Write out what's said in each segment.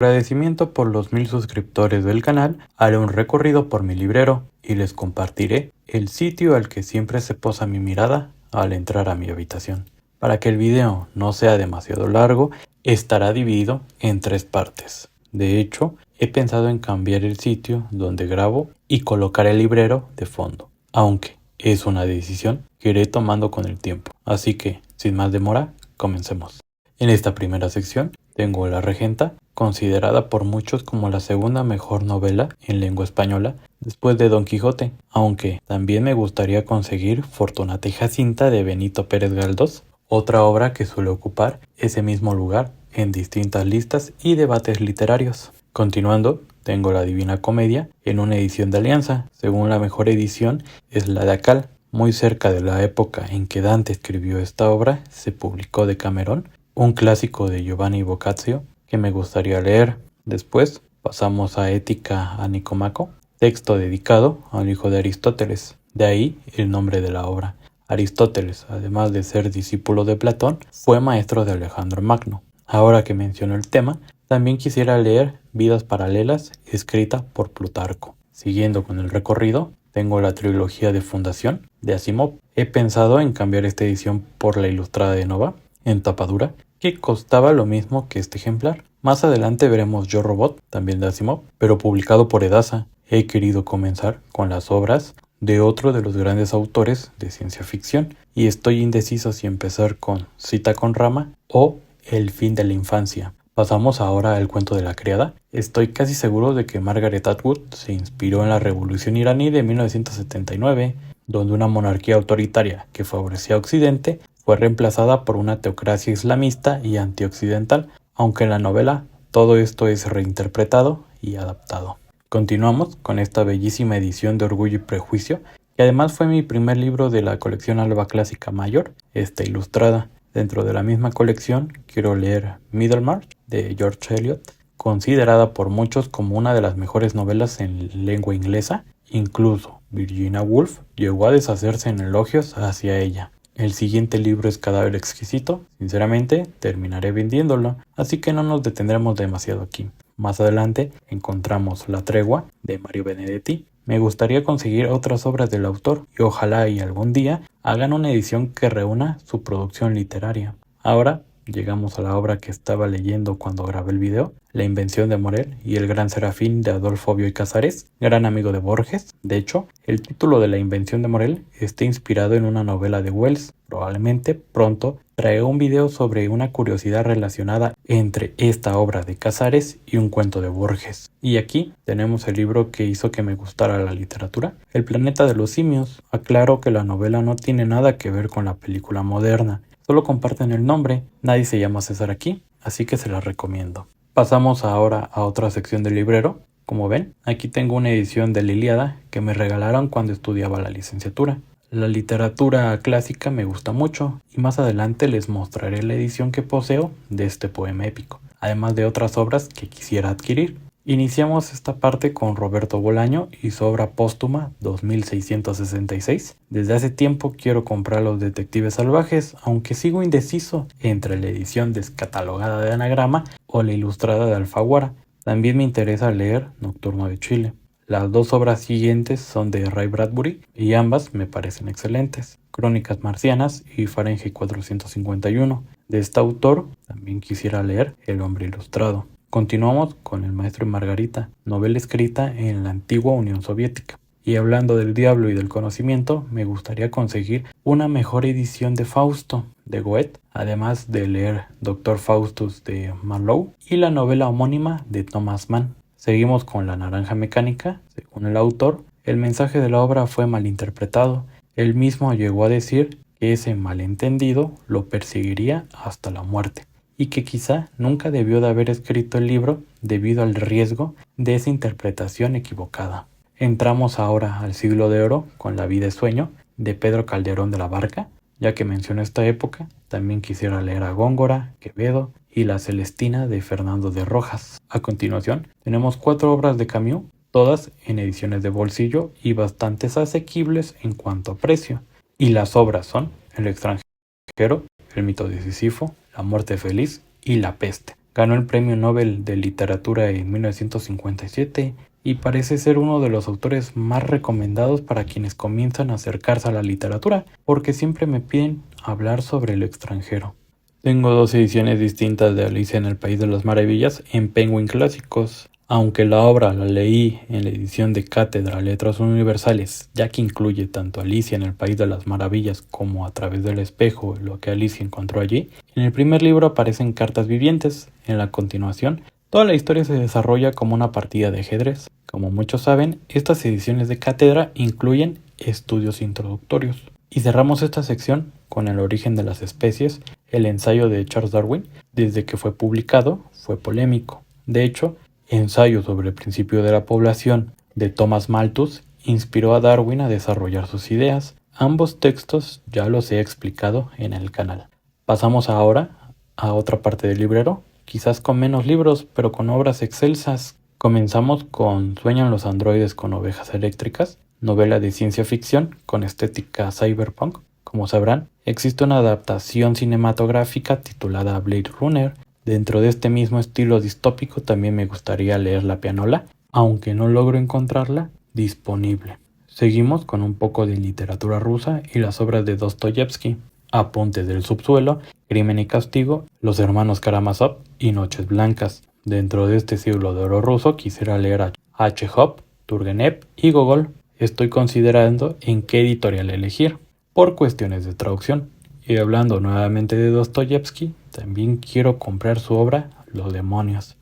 Agradecimiento por los 1000 suscriptores del canal, haré un recorrido por mi librero y les compartiré el sitio al que siempre se posa mi mirada al entrar a mi habitación. Para que el video no sea demasiado largo, estará dividido en 3 partes. De hecho, he pensado en cambiar el sitio donde grabo y colocar el librero de fondo, aunque es una decisión que iré tomando con el tiempo. Así que, sin más demora, comencemos. En esta primera sección tengo La Regenta, considerada por muchos como la segunda mejor novela en lengua española después de Don Quijote, aunque también me gustaría conseguir Fortunata y Jacinta de Benito Pérez Galdós, otra obra que suele ocupar ese mismo lugar en distintas listas y debates literarios. Continuando, tengo La Divina Comedia en una edición de Alianza. Según la mejor edición es la de Acal. Muy cerca de la época en que Dante escribió esta obra, se publicó Decamerón, un clásico de Giovanni Boccaccio que me gustaría leer. Después pasamos a Ética a Nicomaco, texto dedicado al hijo de Aristóteles. De ahí el nombre de la obra. Aristóteles, además de ser discípulo de Platón, fue maestro de Alejandro Magno. Ahora que menciono el tema, también quisiera leer Vidas Paralelas, escrita por Plutarco. Siguiendo con el recorrido, tengo la trilogía de Fundación de Asimov. He pensado en cambiar esta edición por la Ilustrada de Nova, en tapadura, que costaba lo mismo que este ejemplar. Más adelante veremos Yo Robot, también de Asimov, pero publicado por Edasa. He querido comenzar con las obras de otro de los grandes autores de ciencia ficción y estoy indeciso si empezar con Cita con Rama o El fin de la infancia. Pasamos ahora al cuento de la criada. Estoy casi seguro de que Margaret Atwood se inspiró en la Revolución iraní de 1979, donde una monarquía autoritaria que favorecía a Occidente fue reemplazada por una teocracia islamista y antioccidental, aunque en la novela todo esto es reinterpretado y adaptado. Continuamos con esta bellísima edición de Orgullo y Prejuicio, que además fue mi primer libro de la colección Alba Clásica Mayor, esta ilustrada. Dentro de la misma colección quiero leer Middlemarch de George Eliot, considerada por muchos como una de las mejores novelas en lengua inglesa. Incluso Virginia Woolf llegó a deshacerse en elogios hacia ella. El siguiente libro es Cadáver Exquisito. Sinceramente, terminaré vendiéndolo, así que no nos detendremos demasiado aquí. Más adelante encontramos La Tregua de Mario Benedetti. Me gustaría conseguir otras obras del autor y ojalá y algún día hagan una edición que reúna su producción literaria. Ahora llegamos a la obra que estaba leyendo cuando grabé el video, La Invención de Morel y el Gran Serafín de Adolfo Bioy Casares, gran amigo de Borges. De hecho, el título de La Invención de Morel está inspirado en una novela de Wells. Probablemente pronto traeré un video sobre una curiosidad relacionada entre esta obra de Casares y un cuento de Borges. Y aquí tenemos el libro que hizo que me gustara la literatura, El planeta de los simios. Aclaro que la novela no tiene nada que ver con la película moderna. Solo comparten el nombre, nadie se llama César aquí, así que se las recomiendo. Pasamos ahora a otra sección del librero. Como ven, aquí tengo una edición de la Ilíada que me regalaron cuando estudiaba la licenciatura. La literatura clásica me gusta mucho y más adelante les mostraré la edición que poseo de este poema épico, además de otras obras que quisiera adquirir. Iniciamos esta parte con Roberto Bolaño y su obra póstuma 2666. Desde hace tiempo quiero comprar Los Detectives Salvajes, aunque sigo indeciso entre la edición descatalogada de Anagrama o la ilustrada de Alfaguara. También me interesa leer Nocturno de Chile. Las dos obras siguientes son de Ray Bradbury y ambas me parecen excelentes. Crónicas Marcianas y Fahrenheit 451. De este autor también quisiera leer El Hombre Ilustrado. Continuamos con El Maestro y Margarita, novela escrita en la antigua Unión Soviética. Y hablando del diablo y del conocimiento, me gustaría conseguir una mejor edición de Fausto, de Goethe, además de leer Doctor Faustus de Marlowe y la novela homónima de Thomas Mann. Seguimos con La Naranja Mecánica. Según el autor, el mensaje de la obra fue malinterpretado. Él mismo llegó a decir que ese malentendido lo perseguiría hasta la muerte, y que quizá nunca debió de haber escrito el libro debido al riesgo de esa interpretación equivocada. Entramos ahora al siglo de oro con La vida es sueño de Pedro Calderón de la Barca. Ya que menciono esta época, también quisiera leer a Góngora, Quevedo y La Celestina de Fernando de Rojas. A continuación, tenemos 4 obras de Camus, todas en ediciones de bolsillo y bastante asequibles en cuanto a precio. Y las obras son El extranjero, El mito de Sísifo, La muerte feliz y La peste. Ganó el Premio Nobel de Literatura en 1957 y parece ser uno de los autores más recomendados para quienes comienzan a acercarse a la literatura, porque siempre me piden hablar sobre el extranjero. Tengo dos ediciones distintas de Alicia en el País de las Maravillas en Penguin Clásicos. Aunque la obra la leí en la edición de Cátedra Letras Universales, ya que incluye tanto Alicia en el País de las Maravillas como A través del espejo, lo que Alicia encontró allí, en el primer libro aparecen cartas vivientes. En la continuación, toda la historia se desarrolla como una partida de ajedrez. Como muchos saben, estas ediciones de Cátedra incluyen estudios introductorios. Y cerramos esta sección con El origen de las especies, el ensayo de Charles Darwin. Desde que fue publicado, fue polémico. De hecho, Ensayo sobre el principio de la población de Thomas Malthus inspiró a Darwin a desarrollar sus ideas. Ambos textos ya los he explicado en el canal. Pasamos ahora a otra parte del librero, quizás con menos libros, pero con obras excelsas. Comenzamos con Sueñan los androides con ovejas eléctricas, novela de ciencia ficción con estética cyberpunk. Como sabrán, existe una adaptación cinematográfica titulada Blade Runner. Dentro de este mismo estilo distópico también me gustaría leer La pianola, aunque no logro encontrarla disponible. Seguimos con un poco de literatura rusa y las obras de Dostoyevsky, Apuntes del subsuelo, Crimen y castigo, Los hermanos Karamazov y Noches blancas. Dentro de este siglo de oro ruso quisiera leer a Chejov, Turgenev y Gogol. Estoy considerando en qué editorial elegir, por cuestiones de traducción. Y hablando nuevamente de Dostoyevsky, también quiero comprar su obra Los demonios.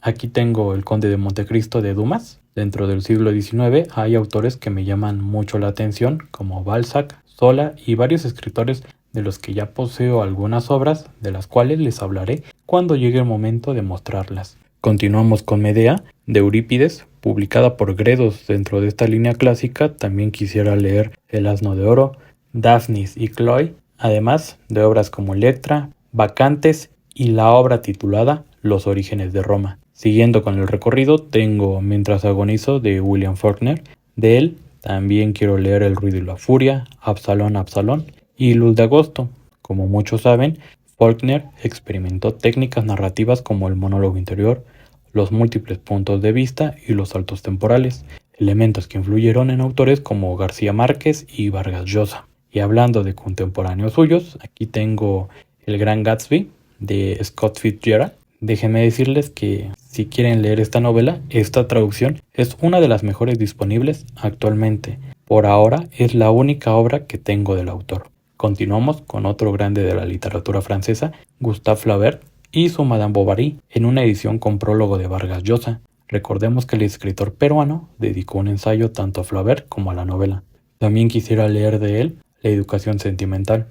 Aquí tengo El Conde de Montecristo de Dumas. Dentro del siglo XIX hay autores que me llaman mucho la atención, como Balzac, Zola y varios escritores de los que ya poseo algunas obras, de las cuales les hablaré cuando llegue el momento de mostrarlas. Continuamos con Medea, de Eurípides, publicada por Gredos. Dentro de esta línea clásica también quisiera leer El asno de oro, Daphnis y Chloe, además de obras como Electra, Bacantes y la obra titulada Los orígenes de Roma. Siguiendo con el recorrido, tengo Mientras agonizo de William Faulkner. De él también quiero leer El ruido y la furia, Absalón, Absalón y Luz de agosto. Como muchos saben, Faulkner experimentó técnicas narrativas como el monólogo interior, los múltiples puntos de vista y los saltos temporales, elementos que influyeron en autores como García Márquez y Vargas Llosa. Y hablando de contemporáneos suyos, aquí tengo El Gran Gatsby de Scott Fitzgerald. Déjenme decirles que si quieren leer esta novela, esta traducción es una de las mejores disponibles actualmente. Por ahora es la única obra que tengo del autor. Continuamos con otro grande de la literatura francesa, Gustave Flaubert y su Madame Bovary, en una edición con prólogo de Vargas Llosa. Recordemos que el escritor peruano dedicó un ensayo tanto a Flaubert como a la novela. También quisiera leer de él La educación sentimental.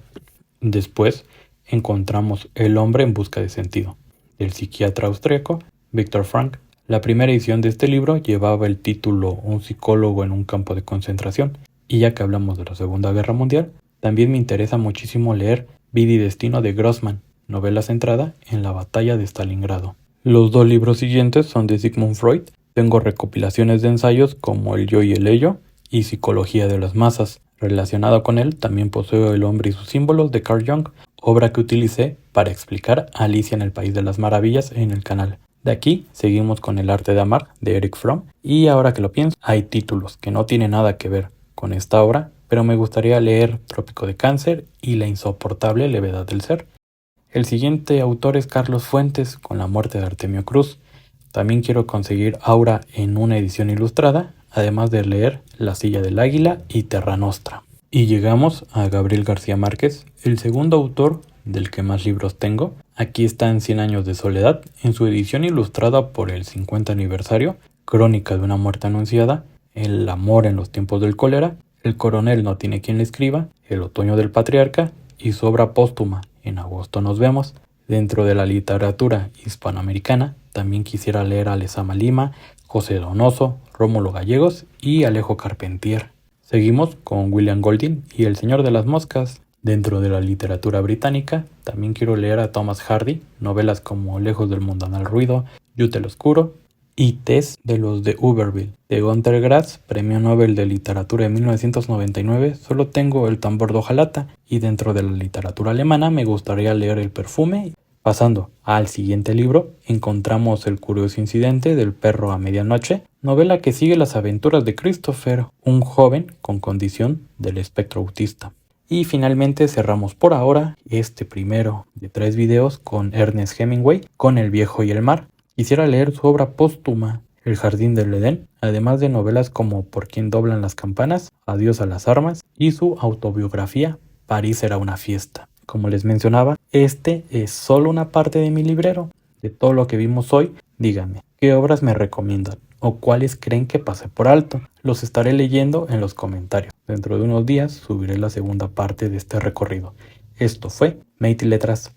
Después encontramos El hombre en busca de sentido, del psiquiatra austriaco Viktor Frankl. La primera edición de este libro llevaba el título Un psicólogo en un campo de concentración, y ya que hablamos de la Segunda Guerra Mundial, también me interesa muchísimo leer Vida y destino de Grossman, novela centrada en la batalla de Stalingrado. Los dos libros siguientes son de Sigmund Freud. Tengo recopilaciones de ensayos como El yo y el ello y Psicología de las masas. Relacionado con él, también poseo El hombre y sus símbolos de Carl Jung, obra que utilicé para explicar Alicia en el País de las Maravillas en el canal. De aquí seguimos con El arte de amar de Erich Fromm, y ahora que lo pienso, hay títulos que no tienen nada que ver con esta obra, pero me gustaría leer Trópico de Cáncer y La insoportable levedad del ser. El siguiente autor es Carlos Fuentes con La muerte de Artemio Cruz. También quiero conseguir Aura en una edición ilustrada, además de leer La silla del águila y Terra Nostra. Y llegamos a Gabriel García Márquez, el segundo autor del que más libros tengo. Aquí están 100 años de soledad, en su edición ilustrada por el 50 aniversario, Crónica de una muerte anunciada, El amor en los tiempos del cólera, El coronel no tiene quien le escriba, El otoño del patriarca y su obra póstuma, En agosto nos vemos. Dentro de la literatura hispanoamericana, también quisiera leer a Lezama Lima, José Donoso, Rómulo Gallegos y Alejo Carpentier. Seguimos con William Golding y El señor de las moscas. Dentro de la literatura británica, también quiero leer a Thomas Hardy, novelas como Lejos del mundanal ruido, Youth el oscuro y Tess de los de Uberville. De Günter Grass, Premio Nobel de Literatura de 1999, solo tengo El tambor de hojalata, y dentro de la literatura alemana me gustaría leer El perfume Pasando al siguiente libro, encontramos El curioso incidente del perro a medianoche, novela que sigue las aventuras de Christopher, un joven con condición del espectro autista. Y finalmente cerramos por ahora este primero de 3 videos con Ernest Hemingway, con El viejo y el mar. Quisiera leer su obra póstuma, El jardín del Edén, además de novelas como Por quién doblan las campanas, Adiós a las armas y su autobiografía París era una fiesta. Como les mencionaba, este es solo una parte de mi librero. De todo lo que vimos hoy, díganme, ¿qué obras me recomiendan? ¿O cuáles creen que pasé por alto? Los estaré leyendo en los comentarios. Dentro de unos días subiré la segunda parte de este recorrido. Esto fue Mate y Letras.